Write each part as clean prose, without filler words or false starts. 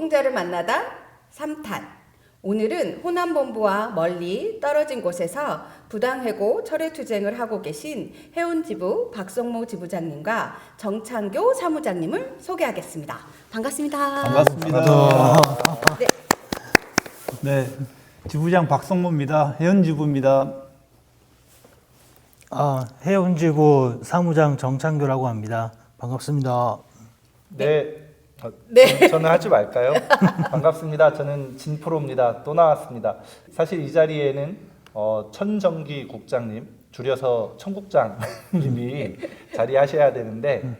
노동자를 만나다 3탄. 오늘은 호남본부와 멀리 떨어진 곳에서 부당해고 철회투쟁을 하고 계신 해운지부 박성모 지부장님과 정창교 사무장님을 소개하겠습니다. 반갑습니다. 반갑습니다. 네. 네, 지부장 박성모입니다. 해운지부입니다. 해운지부 사무장 정창교라고 합니다. 반갑습니다. 네. 네. 저는 하지 말까요? 반갑습니다. 저는 진프로입니다. 또 나왔습니다. 사실 이 자리에는 천정기 국장님, 줄여서 천국장님이 자리하셔야 되는데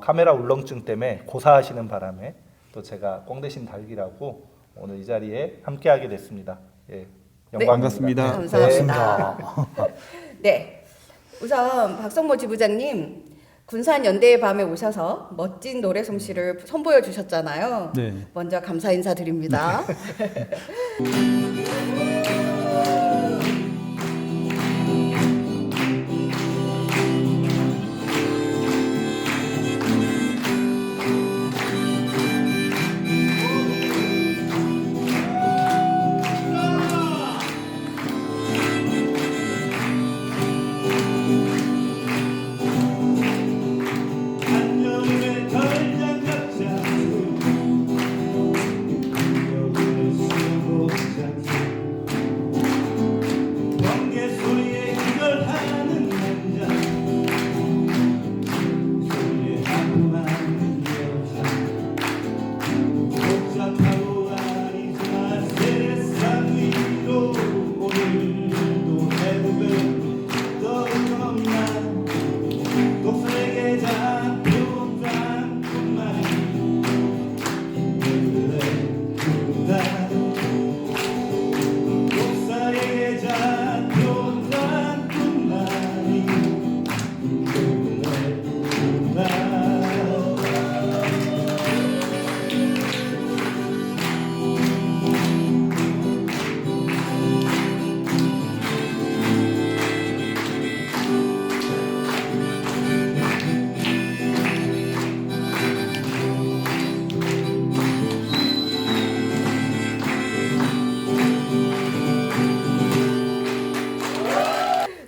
카메라 울렁증 때문에 고사하시는 바람에 또 제가 꽁 대신 달기라고 오늘 이 자리에 함께하게 됐습니다. 예, 영광입니다. 반갑습니다. 감사합니다. 네. 우선 박성모 지부장님 군산연대의 밤에 오셔서 멋진 노래 솜씨를 선보여 주셨잖아요. 네. 먼저 감사 인사드립니다.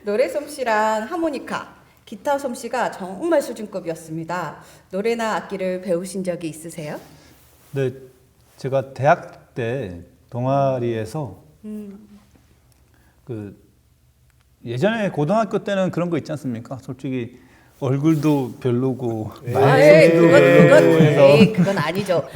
노래 솜씨랑 하모니카, 기타 솜씨가 정말 수준급이었습니다. 노래나 악기를 배우신 적이 있으세요? 네, 제가 대학 때 동아리에서 그 예전에 고등학교 때는 그런 거 있지 않습니까? 솔직히 얼굴도 별로고 말솜씨도 별로고 해서 그건 아니죠.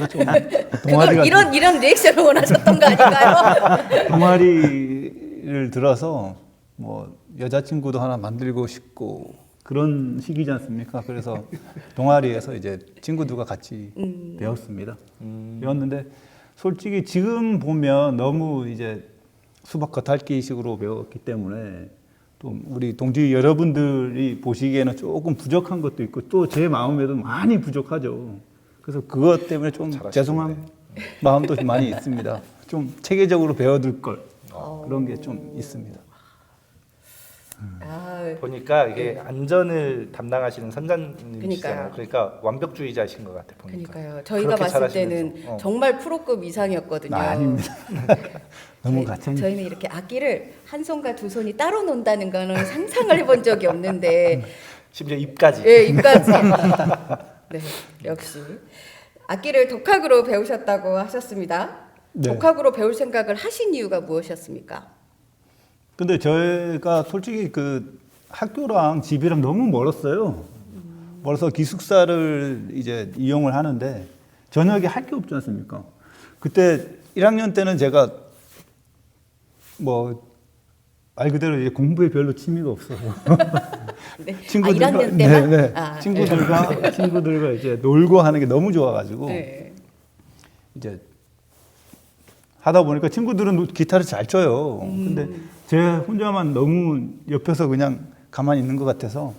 동아리가 그걸 이런 리액션을 원하셨던 거 아닌가요? 동아리를 들어서 뭐 여자친구도 하나 만들고 싶고 그런 시기지 않습니까? 그래서 동아리에서 이제 친구들과 같이 배웠습니다. 배웠는데 솔직히 지금 보면 너무 이제 수박 겉핥기식으로 배웠기 때문에 또 우리 동지 여러분들이 보시기에는 조금 부족한 것도 있고 또 제 마음에도 많이 부족하죠. 그래서 그것 때문에 좀 죄송한 마음도 많이 있습니다. 좀 체계적으로 배워둘 걸 그런 게 좀 있습니다. 보니까 이게 안전을 담당하시는 선장님이시잖아요. 그러니까요. 그러니까 완벽주의자이신 것 같아요. 보니까. 그러니까요. 저희가 그렇게 봤을 때는 잘하시면서. 정말 프로급 이상이었거든요. 아닙니다. 너무 가찬. 저희는 이렇게 악기를 한 손과 두 손이 따로 논다는 거는 상상을 해본 적이 없는데, 심지어 입까지. 예, 입까지. 네, 역시 악기를 독학으로 배우셨다고 하셨습니다. 네. 독학으로 배울 생각을 하신 이유가 무엇이었습니까? 근데 저희가 솔직히 그 학교랑 집이랑 너무 멀었어요. 멀어서 기숙사를 이제 이용을 하는데 저녁에 할 게 없지 않습니까? 그때 1학년 때는 제가 뭐 말 그대로 이제 공부에 별로 취미가 없어서 네. 친구들과 1학년 때만? 네. 아, 친구들과 이제 놀고 하는 게 너무 좋아가지고 네. 이제 하다 보니까 친구들은 기타를 잘 쳐요. 근데 제 혼자만 너무 옆에서 그냥 가만히 있는 것 같아서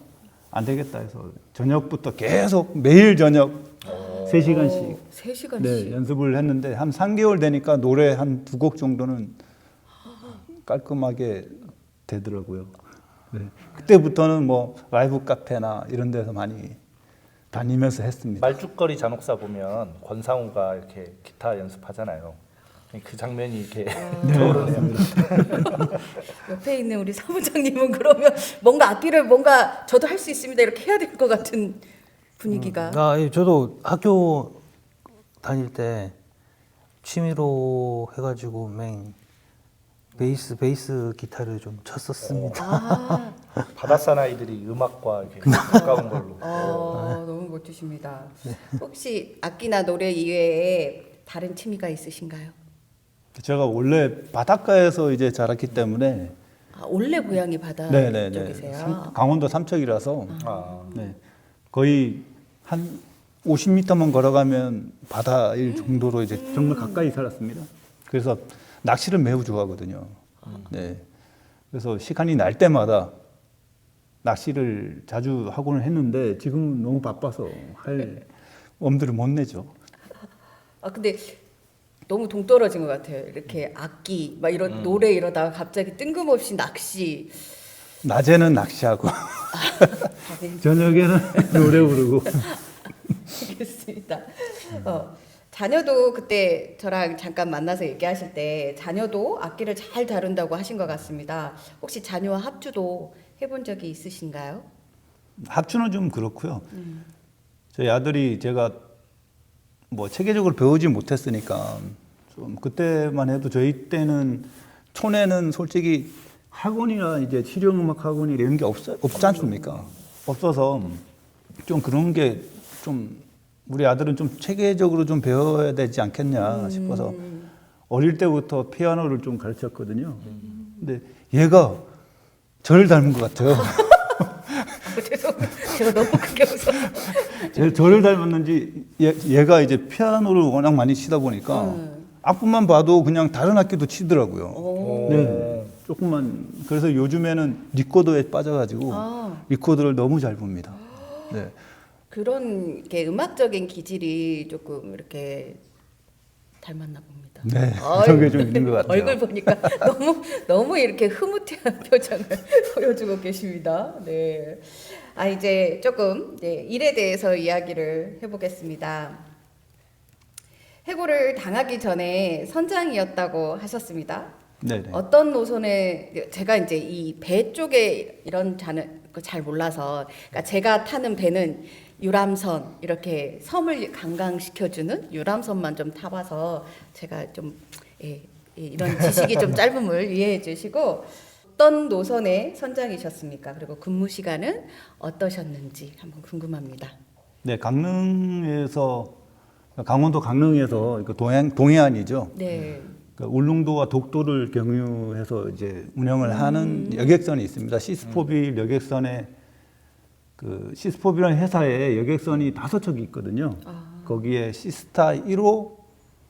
안 되겠다 해서 저녁부터 계속 매일 저녁 3시간씩 3시간씩. 네, 연습을 했는데 한 3개월 되니까 노래 한 2곡 정도는 깔끔하게 되더라고요. 네. 그때부터는 뭐 라이브 카페나 이런 데서 많이 다니면서 했습니다. 말죽거리 잔혹사 보면 권상우가 이렇게 기타 연습하잖아요. 그 장면이 이렇게 떠오르네요. 옆에 있는 우리 사무장님은 그러면 뭔가 악기를 뭔가 저도 할 수 있습니다 이렇게 해야 될 것 같은 분위기가. 저도 학교 다닐 때 취미로 해가지고 베이스 기타를 좀 쳤었습니다. 아, 바다사나이들이 음악과 이렇게 가까운 걸로. 너무 멋지십니다. 혹시 악기나 노래 이외에 다른 취미가 있으신가요? 제가 원래 바닷가에서 이제 자랐기 때문에 원래 고향이 바다 네네네. 쪽이세요? 강원도 삼척이라서 아, 네. 거의 한 50m만 걸어가면 바다일 정도로 이제 정말 가까이 살았습니다. 그래서 낚시를 매우 좋아하거든요. 네. 그래서 시간이 날 때마다 낚시를 자주 하고는 했는데 지금은 너무 바빠서 할 엄두를 못 내죠. 근데 너무 동떨어진 것 같아요. 이렇게 악기 막 이런 노래 이러다가 갑자기 뜬금없이 낚시. 낮에는 낚시하고 다들 저녁에는 노래 부르고. 알겠습니다. 자녀도 그때 저랑 잠깐 만나서 얘기하실 때 자녀도 악기를 잘 다룬다고 하신 것 같습니다. 혹시 자녀와 합주도 해본 적이 있으신가요? 합주는 좀 그렇고요. 저희 아들이 제가 뭐 체계적으로 배우지 못했으니까 좀 그때만 해도 저희 때는 촌에는 솔직히 학원이나 이제 실용음악 학원이 이런 게 없지 않습니까? 없어서 좀 그런 게 좀 우리 아들은 좀 체계적으로 좀 배워야 되지 않겠냐 싶어서 어릴 때부터 피아노를 좀 가르쳤거든요. 근데 얘가 저를 닮은 것 같아요. 죄송해요. 제가 너무 크게 웃어서. 저를 닮았는지 얘가 이제 피아노를 워낙 많이 치다 보니까 악보만 봐도 그냥 다른 악기도 치더라고요. 네, 조금만. 그래서 요즘에는 리코더에 빠져가지고 리코더를 너무 잘 봅니다. 네. 그런 게 음악적인 기질이 조금 이렇게 닮았나 봅니다. 네, 그런 게 좀 있는 것 같아요. 얼굴 보니까 너무 이렇게 흐뭇한 표정을 보여주고 계십니다. 네. 이제 조금 일에 대해서 이야기를 해보겠습니다. 해고를 당하기 전에 선장이었다고 하셨습니다. 네네. 어떤 노선에 제가 이제 이 배 쪽에 이런 자는 거 잘 몰라서, 그러니까 제가 타는 배는 유람선, 이렇게 섬을 관광시켜주는 유람선만 좀 타봐서 제가 좀 이런 지식이 좀 짧음을 이해해 주시고, 어떤 노선의 선장이셨습니까? 그리고 근무 시간은 어떠셨는지 한번 궁금합니다. 네, 강릉에서 강원도 강릉에서 그 동해안이죠. 네. 그러니까 울릉도와 독도를 경유해서 이제 운영을 하는 여객선이 있습니다. 시스포빌 여객선에 그 시스포빌이라는 회사에 여객선이 5척이 있거든요. 거기에 시스타 1호,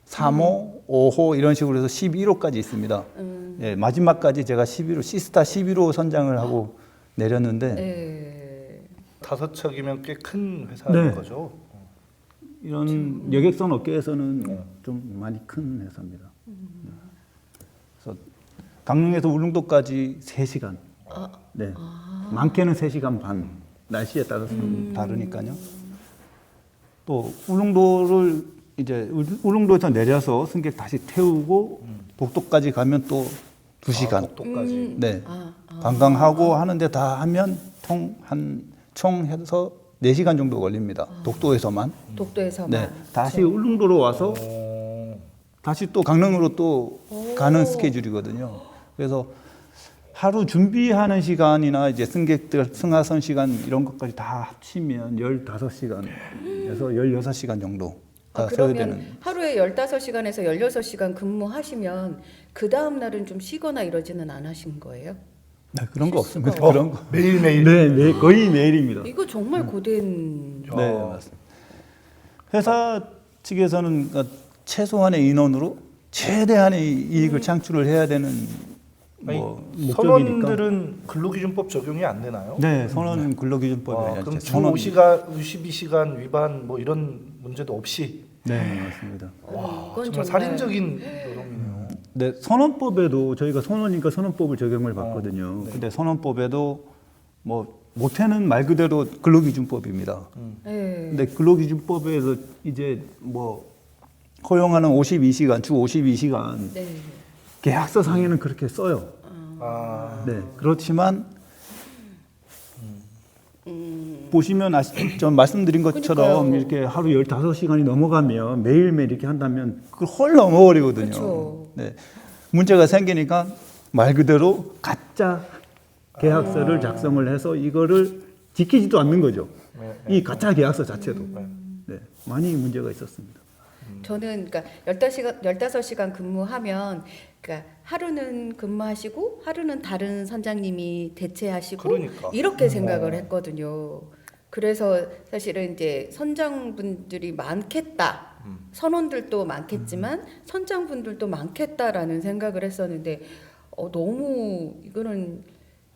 3호, 5호 이런 식으로 해서 11호까지 있습니다. 예, 마지막까지 제가 11호, 시스타 11호 선장을 하고 내렸는데 네. 5척이면 꽤 큰 회사인 네. 거죠. 이런 여객선 업계에서는 좀 많이 큰 회사입니다. 그래서 강릉에서 울릉도까지 3시간. 네. 많게는 3시간 반. 날씨에 따라서 다르니까요. 또 울릉도를 이제 울릉도에서 내려서 승객 다시 태우고 독도까지 가면 또 2시간. 독도까지. 네. 관광하고 하는데 다 하면 총 해서 4시간 정도 걸립니다. 독도에서만. 독도에서만. 네. 다시 울릉도로 와서 다시 또 강릉으로 또 가는 스케줄이거든요. 그래서 하루 준비하는 시간이나 이제 승객들 승하선 시간 이런 것까지 다 합치면 15시간에서 16시간 정도 다 써야 그러면 되는. 하루에 15시간에서 16시간 근무하시면 그 다음 날은 좀 쉬거나 이러지는 안 하신 거예요? 네, 그런 거 실수가 없습니다. 그런 거. 매일매일. 네, 거의 매일입니다. 이거 정말 고된. 네, 맞습니다. 회사 측에서는 그러니까 최소한의 인원으로 최대한의 이익을 창출을 해야 되는 뭐 목적이니까. 선원들은 근로기준법 적용이 안 되나요? 네, 선원은 근로기준법이 그럼 주 52시간, 52시간 위반 뭐 이런 문제도 없이. 네, 맞습니다. 와, 이건 정말 살인적인 노동이네요. 네, 선원법에도 저희가 선원이니까 선원법을 적용을 받거든요. 근데 선원법에도 뭐 모태는 말 그대로 근로기준법입니다. 네. 근데 근로기준법에서 이제 뭐 허용하는 52시간, 주 52시간 네. 계약서 상에는 그렇게 써요. 아, 네. 그렇지만 보시면 전 말씀드린 것처럼 그러니까요. 이렇게 하루 15시간이 넘어가면 매일매일 이렇게 한다면 그걸 헐 넘어버리거든요. 그렇죠. 네. 문제가 생기니까 말 그대로 가짜 계약서를 작성을 해서 이거를 지키지도 않는 거죠. 네, 이 가짜 계약서 자체도. 네. 많이 문제가 있었습니다. 저는 그러니까 15시간 근무하면 그러니까 하루는 근무하시고 하루는 다른 선장님이 대체하시고 그러니까. 이렇게 생각을 했거든요. 그래서 사실은 이제 선장분들이 많겠다. 선원들도 많겠지만 선장분들도 많겠다라는 생각을 했었는데 너무 이거는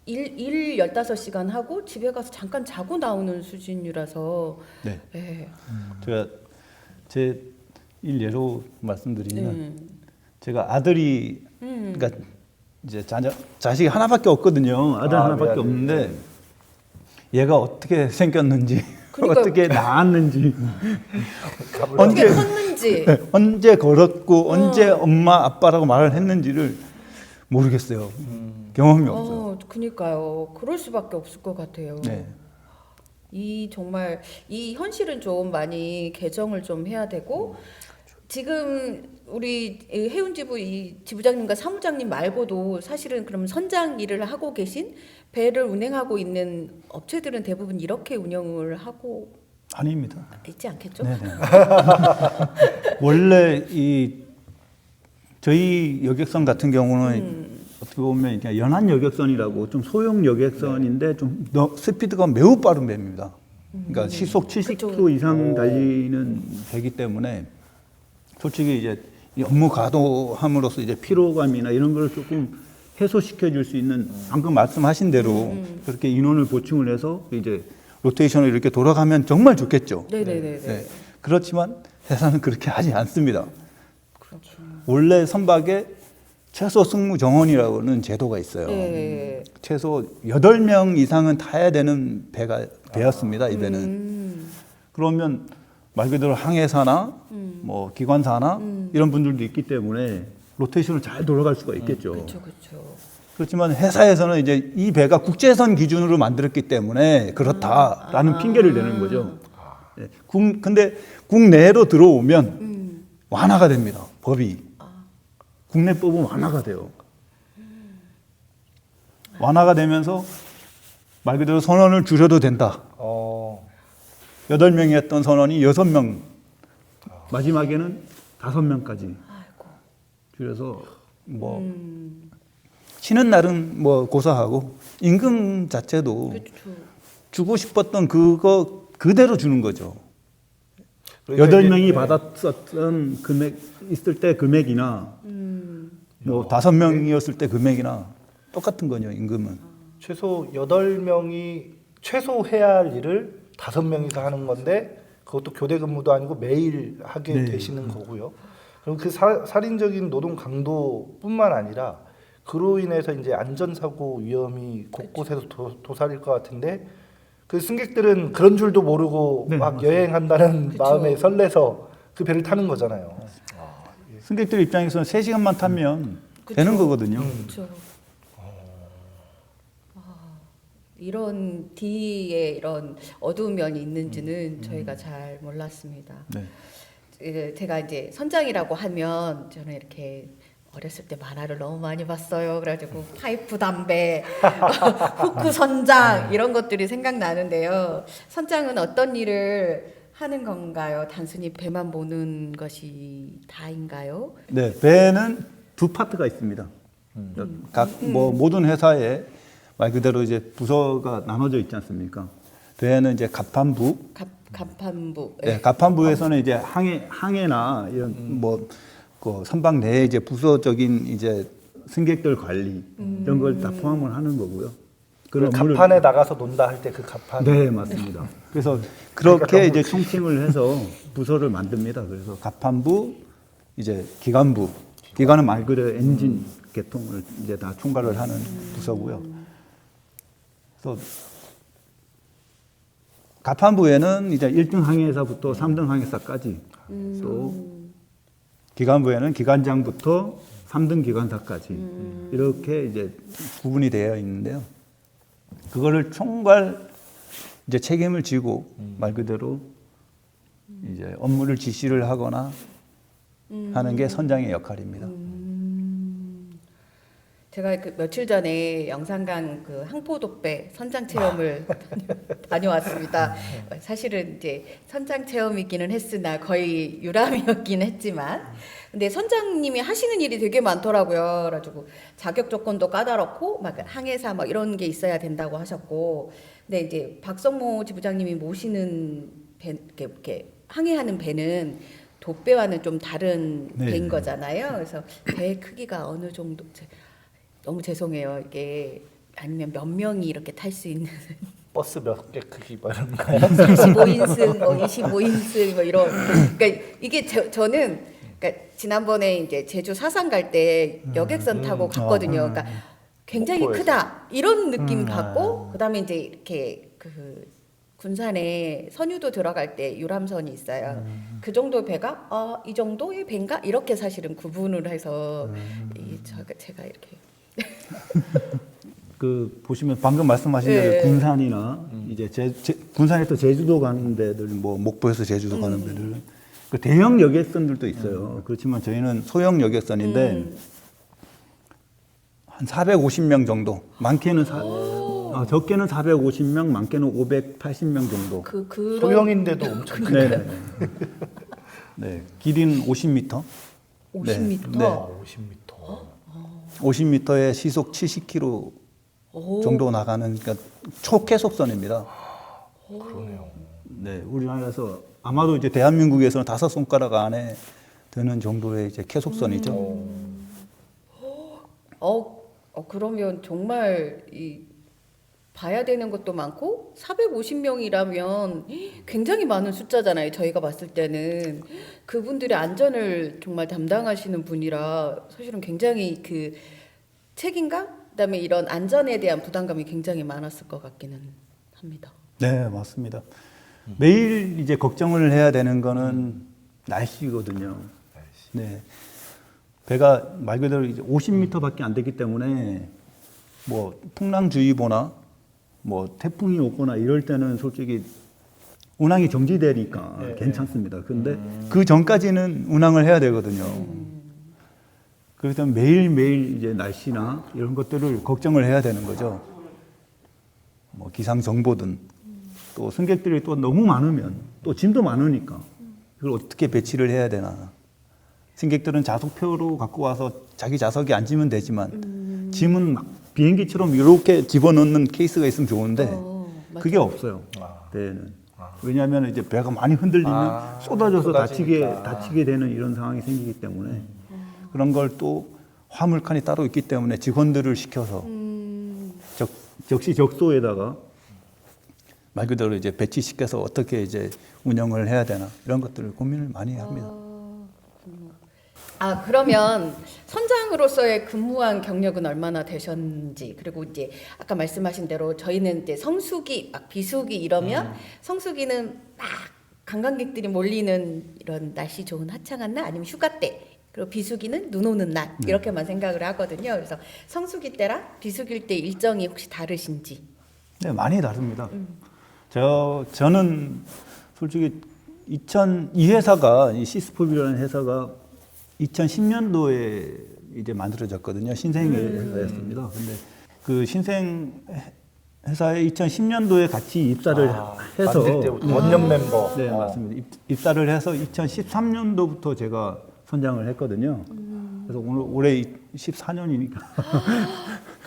일 15시간 하고 집에 가서 잠깐 자고 나오는 수준이라서 네. 네. 제가 제 일례로 말씀드리면 제가 아들이 그러니까 이제 자식이 하나밖에 없거든요. 아들 아, 하나밖에 외아들. 없는데 얘가 어떻게 생겼는지 그러니까요. 어떻게 낳았는지 어떻게 컸는지 언제 걸었고 언제 엄마 아빠라고 말을 했는지를 모르겠어요. 경험이 없어요. 그니까요. 그럴 수밖에 없을 것 같아요. 네. 이 정말 이 현실은 좀 많이 개정을 좀 해야 되고 지금 우리 해운지부 이 지부장님과 사무장님 말고도 사실은 그럼 선장 일을 하고 계신 배를 운행하고 있는 업체들은 대부분 이렇게 운영을 하고 아닙니다. 있지 않겠죠? 네네. 원래 이 저희 여객선 같은 경우는 어떻게 보면 그냥 연안 여객선이라고 좀 소형 여객선인데 좀 스피드가 매우 빠른 배입니다. 그러니까 시속 70km 이상 달리는 배이기 때문에 솔직히 이제 이 업무 과도함으로써 이제 피로감이나 이런 걸 조금 해소시켜 줄 수 있는 방금 말씀하신 대로 그렇게 인원을 보충을 해서 이제 로테이션을 이렇게 돌아가면 정말 좋겠죠. 네네네. 네. 그렇지만 회사는 그렇게 하지 않습니다. 그렇죠. 원래 선박에 최소 승무 정원이라고는 제도가 있어요. 네. 최소 8명 이상은 타야 되는 배였습니다. 이 배는. 그러면 말 그대로 항해사나 뭐 기관사나 이런 분들도 있기 때문에 로테이션을 잘 돌아갈 수가 있겠죠. 그렇죠, 그렇죠. 그렇지만 회사에서는 이제 이 배가 국제선 기준으로 만들었기 때문에 그렇다라는 핑계를 대는 거죠. 네. 근데 국내로 들어오면 완화가 됩니다. 법이. 국내법은 완화가 돼요. 완화가 되면서 말 그대로 선원을 줄여도 된다. 8명이었던 선원이 6명, 마지막에는 5명까지 줄여서 뭐 쉬는 날은 뭐 고사하고 임금 자체도 그렇죠. 주고 싶었던 그거 그대로 주는 거죠. 그러니까 8명이 이제, 받았었던 금액 있을 때 금액이나 뭐 5명이었을 때 금액이나 똑같은 거죠, 임금은. 최소 8명이 최소 해야 할 일을 5명이서 하는 건데 그것도 교대 근무도 아니고 매일 하게 네. 되시는 거고요. 그럼 그 살인적인 노동 강도뿐만 아니라 그로 인해서 이제 안전사고 위험이 곳곳에서 도사릴 것 같은데 그 승객들은 그런 줄도 모르고 네, 막 맞습니다. 여행한다는 그쵸. 마음에 설레서 그 배를 타는 거잖아요. 승객들 입장에서는 3시간만 타면 그쵸. 되는 거거든요. 그렇죠. 이런 뒤에 이런 어두운 면이 있는지는 저희가 잘 몰랐습니다. 네. 제가 이제 선장이라고 하면 저는 이렇게 어렸을 때 만화를 너무 많이 봤어요. 그래가지고 파이프 담배, 후크 선장 이런 것들이 생각나는데요. 선장은 어떤 일을 하는 건가요? 단순히 배만 보는 것이 다인가요? 네, 배는 두 파트가 있습니다. 각 뭐 모든 회사에 말 그대로 이제 부서가 나눠져 있지 않습니까? 배는 이제 갑판부, 갑판부. 네, 갑판부에서는 이제 항해나 이런 그 선박 내에 이제 부서적인 이제 승객들 관리 이런 걸 다 포함을 하는 거고요. 그 업무를- 갑판에 나가서 논다 할 때 그 갑판. 네, 맞습니다. 그래서 그렇게 그러니까 이제 총칭을 해서 부서를 만듭니다. 그래서 갑판부, 이제 기관부, 기관은 말 그대로 엔진 계통을 이제 다 총괄을 하는 부서고요. 그래서 가판부에는 이제 1등 항해사부터 3등 항해사까지 또 기관부에는 기관장부터 3등 기관사까지 이렇게 이제 구분이 되어 있는데요. 그거를 총괄 이제 책임을 지고 말 그대로 이제 업무를 지시를 하거나 하는 게 선장의 역할입니다. 제가 그 며칠 전에 영산강 그 항포독배 선장 체험을 다녀왔습니다. 사실은 이제 선장 체험이기는 했으나 거의 유람이었긴 했지만, 근데 선장님이 하시는 일이 되게 많더라고요. 그래가지고 자격 조건도 까다롭고 막 항해사 막 이런 게 있어야 된다고 하셨고, 근데 이제 박성모 지부장님이 모시는 배, 이렇게 항해하는 배는 독배와는 좀 다른 네. 배인 거잖아요. 그래서 배 크기가 어느 정도 너무 죄송해요. 이게 아니면 몇 명이 이렇게 탈 수 있는 버스 몇 개 크기 뭐 이런 거요? 25인승, 뭐 25인승 뭐 이런. 그러니까 이게 저는 그러니까 지난번에 이제 제주 사상 갈 때 여객선 타고 갔거든요. 그러니까 굉장히 목포에서. 크다 이런 느낌 받고 그다음에 이제 이렇게 그 군산에 선유도 들어갈 때 유람선이 있어요. 그 정도 배가 이 정도의 배인가 이렇게 사실은 구분을 해서 제가 이렇게 그 보시면 방금 말씀하신 대로 네. 군산이나 이제 군산에서 제주도 가는 데들, 뭐 목포에서 제주도 가는 데들, 그 대형 여객선들도 있어요. 그렇지만 저희는 소형 여객선인데 한 450명 정도, 많게는 적게는 450명, 많게는 580명 정도. 그런 소형인데도 엄청 큰. 네. 네, 길이는 50m. 50m. 네. 50m. 50m에 시속 70km 오. 정도 나가는 그러니까 초계속선입니다. 그러네요. 네, 우리나라에서 아마도 이제 대한민국에서는 5손가락 안에 드는 정도의 이제 계속선이죠. 그러면 정말 봐야 되는 것도 많고 450명이라면 굉장히 많은 숫자잖아요. 저희가 봤을 때는 그분들의 안전을 정말 담당하시는 분이라 사실은 굉장히 그 책임감, 그다음에 이런 안전에 대한 부담감이 굉장히 많았을 것 같기는 합니다. 네, 맞습니다. 매일 이제 걱정을 해야 되는 거는 날씨거든요. 네. 배가 말 그대로 이제 50m밖에 안 되기 때문에 뭐 풍랑주의보나 뭐 태풍이 오거나 이럴 때는 솔직히 운항이 정지되니까 네. 괜찮습니다. 근데 그 전까지는 운항을 해야 되거든요. 그렇기 때문에 매일매일 이제 날씨나 이런 것들을 걱정을 해야 되는 거죠. 뭐 기상 정보든 또 승객들이 또 너무 많으면 또 짐도 많으니까 이걸 어떻게 배치를 해야 되나. 승객들은 좌석표로 갖고 와서 자기 좌석에 앉으면 되지만 짐은 막 비행기처럼 이렇게 집어넣는 케이스가 있으면 좋은데 맞아요. 그게 없어요. 배에는. 왜냐하면 이제 배가 많이 흔들리면 쏟아져서 쏟아지니까. 다치게 되는 이런 상황이 생기기 때문에 그런 걸 또 화물칸이 따로 있기 때문에 직원들을 시켜서 적시적소에다가 말 그대로 이제 배치시켜서 어떻게 이제 운영을 해야 되나 이런 것들을 고민을 많이 합니다. 그러면 선장으로서의 근무한 경력은 얼마나 되셨는지, 그리고 이제 아까 말씀하신 대로 저희는 이제 성수기, 막 비수기 이러면 성수기는 막 관광객들이 몰리는 이런 날씨 좋은 화창한 날 아니면 휴가 때, 그리고 비수기는 눈 오는 날 이렇게만 생각을 하거든요. 그래서 성수기 때랑 비수기일 때 일정이 혹시 다르신지? 네, 많이 다릅니다. 저는 솔직히 이 회사가 이 시스포비라는 회사가 2010년도에 이제 만들어졌거든요. 신생 회사였습니다. 근데 그 신생 회사에 2010년도에 같이 입사를 해서 만들 때부터 원년 멤버. 네, 맞습니다. 입사를 해서 2013년도부터 제가 선장을 했거든요. 그래서 올해 14년이니까.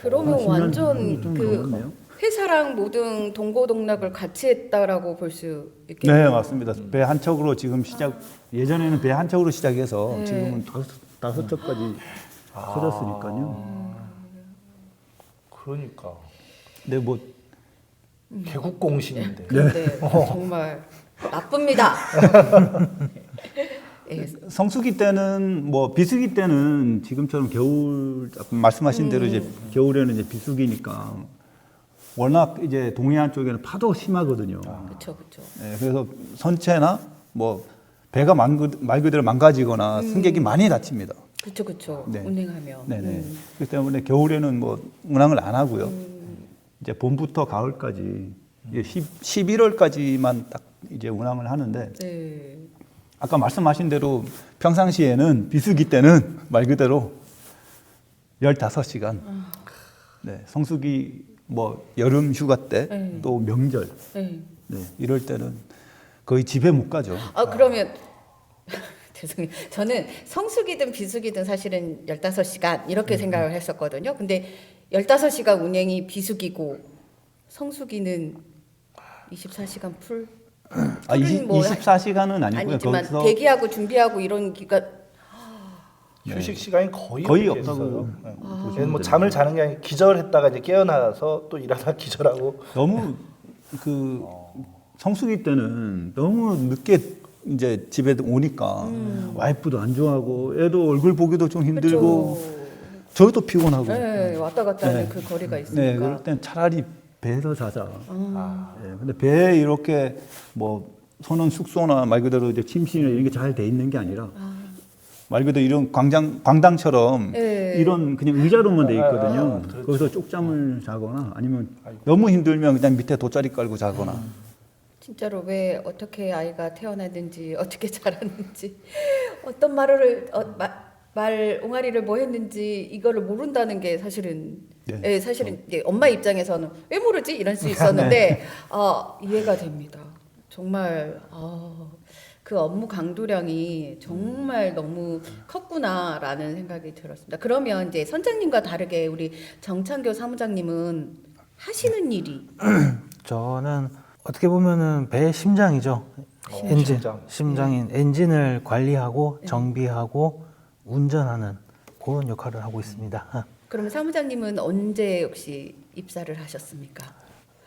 그러면 10년 완전 좀 그 넘었네요. 회사랑 모든 동고동락을 같이 했다라고 볼 수 있겠네요. 네, 맞습니다. 배 한 척으로 지금 예전에는 배 한 척으로 시작해서 네. 지금은 다섯 척까지 커졌으니까요. 그러니까 네, 뭐 개국공신인데. 근데 정말 나쁩니다. 예, 성수기 때는 뭐 비수기 때는 지금처럼 말씀하신 대로 이제 겨울에는 이제 비수기니까 워낙 이제 동해안 쪽에는 파도가 심하거든요. 그렇죠, 그렇죠. 네, 그래서 선체나 뭐 배가 말 그대로 망가지거나 승객이 많이 다칩니다. 그렇죠, 그렇죠. 네. 운행하면. 네네. 그렇기 때문에 겨울에는 뭐 운항을 안 하고요. 이제 봄부터 가을까지 이제 11월까지만 딱 이제 운항을 하는데 네. 아까 말씀하신 대로 평상시에는 비수기 때는 말 그대로 15시간. 네, 성수기 뭐 여름 휴가 때 또 명절 네. 네, 이럴 때는 거의 집에 못 가죠. 아, 그러면 죄송해요. 저는 성수기든 비수기든 사실은 15시간 이렇게 생각을 했었거든요. 근데 15시간 운행이 비수기고 성수기는 24시간 풀? 아, 풀은 뭐 24시간은 아니고요. 아니지만 거기서 대기하고 준비하고 이런 기간 휴식 시간이 거의 거의 없겠어요. 없다고 네. 보시면 뭐 됩니다. 잠을 자는 게 아니라 기절했다가 이제 깨어나서 또 일하다 기절하고. 너무 그 성수기 때는 너무 늦게 이제 집에 오니까 와이프도 안 좋아하고 애도 얼굴 보기도 좀 힘들고 그쵸. 저도 피곤하고 네, 왔다 갔다 하는 네. 그 거리가 네, 있으니까. 그럴 땐 차라리 배에서 자자. 네, 근데 배에 이렇게 뭐 선원 숙소나 말 그대로 이제 침실이나 이런 게 잘 돼 있는 게 아니라 말 그대로 이런 광장처럼 네. 이런 그냥 의자로만 돼 있거든요. 그렇죠. 거기서 쪽잠을 자거나 아니면 너무 힘들면 그냥 밑에 돗자리 깔고 자거나. 진짜로 왜 어떻게 아이가 태어났는지 어떻게 자랐는지 어떤 말 옹알이를 뭐 했는지 이거를 모른다는 게 사실은 네. 예, 사실은 이제 엄마 입장에서는 왜 모르지 이럴 수 있었는데 이해가 됩니다. 정말 그 업무 강도량이 정말 너무 컸구나라는 생각이 들었습니다. 그러면 이제 선장님과 다르게 우리 정창교 사무장님은 하시는 일이 저는 어떻게 보면은 배의 심장이죠. 엔진, 심장인 엔진을 관리하고 정비하고 운전하는 그런 역할을 하고 있습니다. 그러면 사무장님은 언제 혹시 입사를 하셨습니까?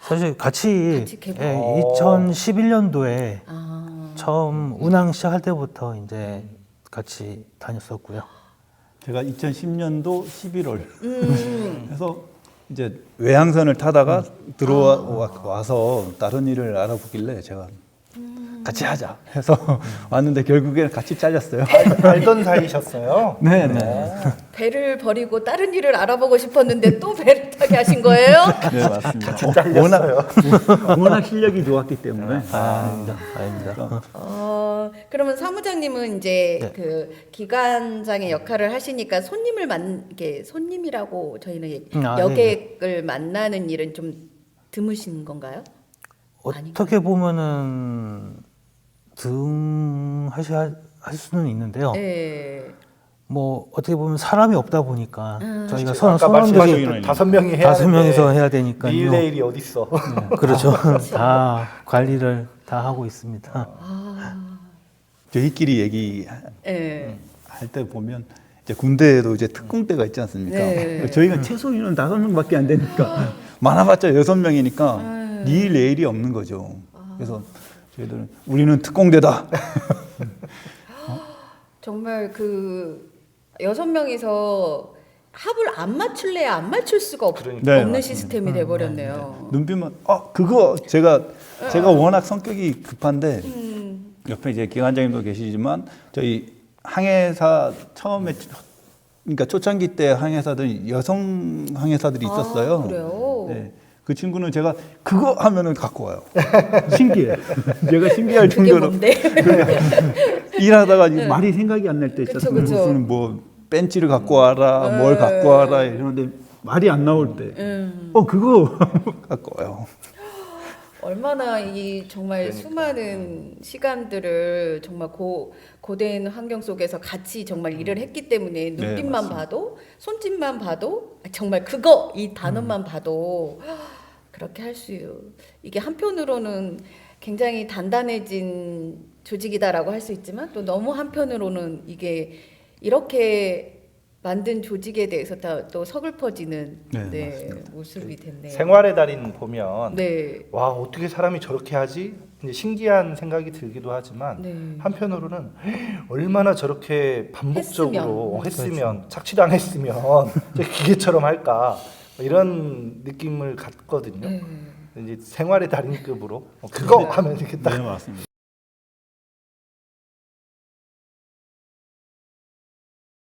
사실 같이 개발. 2011년도에 아, 처음 운항 시작할 때부터 이제 같이 다녔었고요. 제가 2010년도 11월 그래서 이제 외항선을 타다가 들어와서 다른 일을 알아보길래 제가 같이 하자 해서 왔는데 결국에는 같이 잘렸어요. 알던 사이셨어요? 네네. 배를 버리고 다른 일을 알아보고 싶었는데 또 배를 타게 하신 거예요? 네 맞습니다. 잘렸어요. 워낙 실력이 좋았기 때문에. 아닙니다. 그러면 사무장님은 이제 네. 그 기관장의 역할을 하시니까 이게 손님이라고 저희는 여객을 만나는 일은 좀 드무신 건가요? 어떻게 보면은 하실 수는 있는데요. 네. 뭐 어떻게 보면 사람이 없다 보니까 저희가 아까 선원들이 말씀하셨던 5명이 해야 5명이서 해야 되니까요. 내일 내일이 어딨어. 그렇죠. 다 관리를 다 하고 있습니다. 저희끼리 얘기할 네. 때 보면 이제 군대에도 이제 특공대가 있지 않습니까? 네. 저희가 최소 인원 5명밖에 안 되니까 많아봤자 6명이니까 니 내일이 없는 거죠. 그래서 저희들은 우리는 특공대다. 정말 그 6명이서 합을 안 맞출래야 안 맞출 수가 그러니까. 네, 없는 맞습니다. 시스템이 돼버렸네요. 눈빛만 그거 제가 워낙 성격이 급한데 옆에 이제 기관장님도 계시지만 저희 항해사 처음에 그러니까 초창기 때 항해사들 여성 항해사들이 있었어요. 그래요? 네. 그 친구는 제가 그거 하면은 갖고 와요. 신기해. 제가 신기할 그게 정도로 뭔데? 일하다가 말이 생각이 안 날 때 그쵸, 있잖아요. 그쵸. 무슨 뭐 벤치를 갖고 와라, 뭘 갖고 와라 이러는데 말이 안 나올 때, 그거 갖고 와요. 얼마나 이 정말 그러니까. 수많은 시간들을 정말 고된 환경 속에서 같이 정말 일을 했기 때문에 눈빛만 맞습니다. 봐도 손짓만 봐도 정말 그거 이 단어만 봐도 그렇게 할 수 이게 한편으로는 굉장히 단단해진 조직이다라고 할 수 있지만 또 너무 한편으로는 이게 이렇게 만든 조직에 대해서 또 서글퍼지는 네, 모습이 됐네요. 생활의 달인 보면 네. 와 어떻게 사람이 저렇게 하지? 이제 신기한 생각이 들기도 하지만 네. 한편으로는 얼마나 저렇게 반복적으로 했으면. 착취당했으면 기계처럼 할까 이런 느낌을 갖거든요. 네. 이제 생활의 달인급으로 그거 하면 이렇게 딱 네, 맞습니다.